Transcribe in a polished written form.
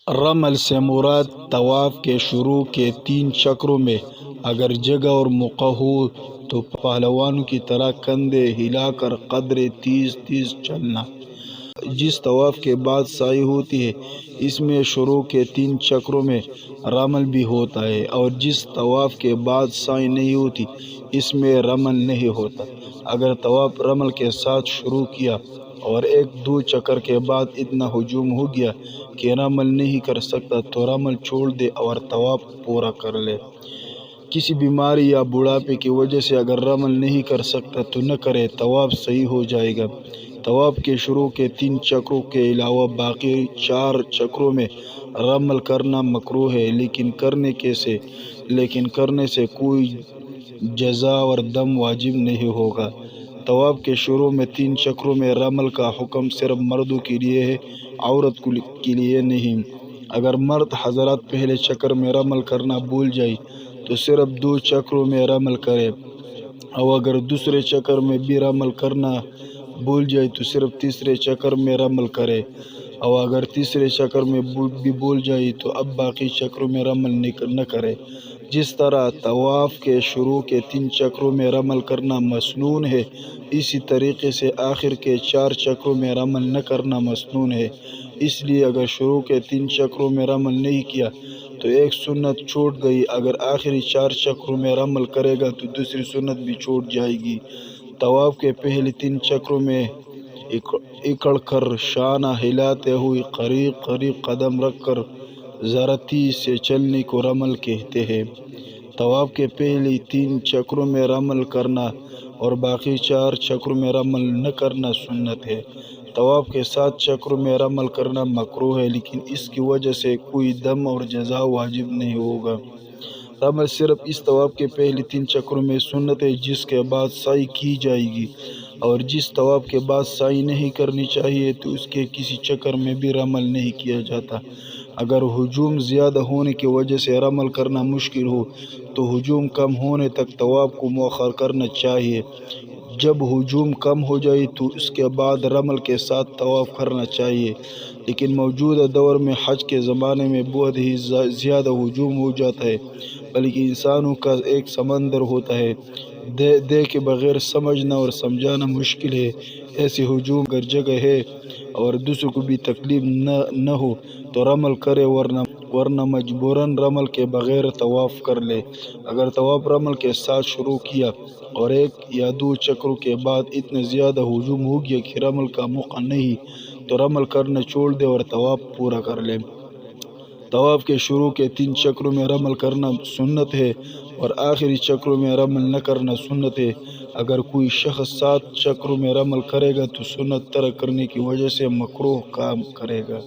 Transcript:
رمل سے مراد طواف کے شروع کے 3 چکروں میں اگر جگہ اور موقع ہو تو پہلوانوں کی طرح کندھے ہلا کر قدر تیز چلنا۔ جس طواف کے بعد سعی ہوتی ہے اس میں شروع کے 3 چکروں میں رمل بھی ہوتا ہے، اور جس طواف کے بعد سعی نہیں ہوتی اس میں رمل نہیں ہوتا۔ اگر طواف رمل کے ساتھ شروع کیا اور 1-2 چکر کے بعد اتنا ہجوم ہو گیا کہ رمل نہیں کر سکتا تو رمل چھوڑ دے اور طواف پورا کر لے۔ کسی بیماری یا بڑھاپے کی وجہ سے اگر رمل نہیں کر سکتا تو نہ کرے، طواف صحیح ہو جائے گا۔ طواف کے شروع کے 3 چکروں کے علاوہ باقی 4 چکروں میں رمل کرنا مکروہ ہے، لیکن کرنے سے کوئی جزا اور دم واجب نہیں ہوگا۔ طواف کے شروع میں 3 چکروں میں رمل کا حکم صرف مردوں کے لیے ہے، عورت کے لیے نہیں۔ اگر مرد حضرات پہلے چکر میں رمل کرنا بھول جائے تو صرف 2 چکروں میں رمل کرے، اور اگر دوسرے چکر میں بھی رمل کرنا بھول جائے تو صرف تیسرے چکر میں رمل کرے، اور اگر تیسرے چکر میں بھی بھول جائے تو اب باقی چکروں میں رمل نہ کرے۔ جس طرح طواف کے شروع کے 3 چکروں میں رمل کرنا مسنون ہے، اسی طریقے سے آخر کے 4 چکروں میں رمل نہ کرنا مسنون ہے۔ اس لیے اگر شروع کے 3 چکروں میں رمل نہیں کیا تو ایک سنت چھوٹ گئی، اگر آخری 4 چکروں میں رمل کرے گا تو دوسری سنت بھی چھوٹ جائے گی۔ طواف کے پہلے 3 چکروں میں اکڑ کر شانہ ہلاتے ہوئے قریب قدم رکھ کر ذرا تیزی سے چلنے کو رمل کہتے ہیں۔ طواف کے پہلے 3 چکروں میں رمل کرنا اور باقی 4 چکروں میں رمل نہ کرنا سنت ہے۔ طواف کے 7 چکروں میں رمل کرنا مکروہ ہے، لیکن اس کی وجہ سے کوئی دم اور جزا واجب نہیں ہوگا۔ رمل صرف اس طواف کے پہلے 3 چکروں میں سنت ہے جس کے بعد سعی کی جائے گی، اور جس طواف کے بعد سعی نہیں کرنی چاہیے تو اس کے کسی چکر میں بھی رمل نہیں کیا جاتا۔ اگر ہجوم زیادہ ہونے کی وجہ سے رمل کرنا مشکل ہو تو ہجوم کم ہونے تک طواف کو مؤخر کرنا چاہیے۔ جب ہجوم کم ہو جائے تو اس کے بعد رمل کے ساتھ طواف کرنا چاہیے، لیکن موجودہ دور میں حج کے زمانے میں بہت ہی زیادہ ہجوم ہو جاتا ہے، بلکہ انسانوں کا ایک سمندر ہوتا ہے، دیکھے بغیر سمجھنا اور سمجھانا مشکل ہے۔ ایسے ہجوم اگر جگہ ہے اور دوسروں کو بھی تکلیف نہ ہو تو رمل کرے، ورنہ مجبوراً رمل کے بغیر طواف کر لے۔ اگر طواف رمل کے ساتھ شروع کیا اور 1 یا 2 چکروں کے بعد اتنا زیادہ ہجوم ہو گیا کہ رمل کا موقع نہیں تو رمل کرنا چھوڑ دے اور طواف پورا کر لے۔ طواف کے شروع کے 3 چکروں میں رمل کرنا سنت ہے اور آخری چکروں میں رمل نہ کرنا سنت ہے۔ اگر کوئی شخص 7 چکروں میں رمل کرے گا تو سنت ترک کرنے کی وجہ سے مکروہ کام کرے گا۔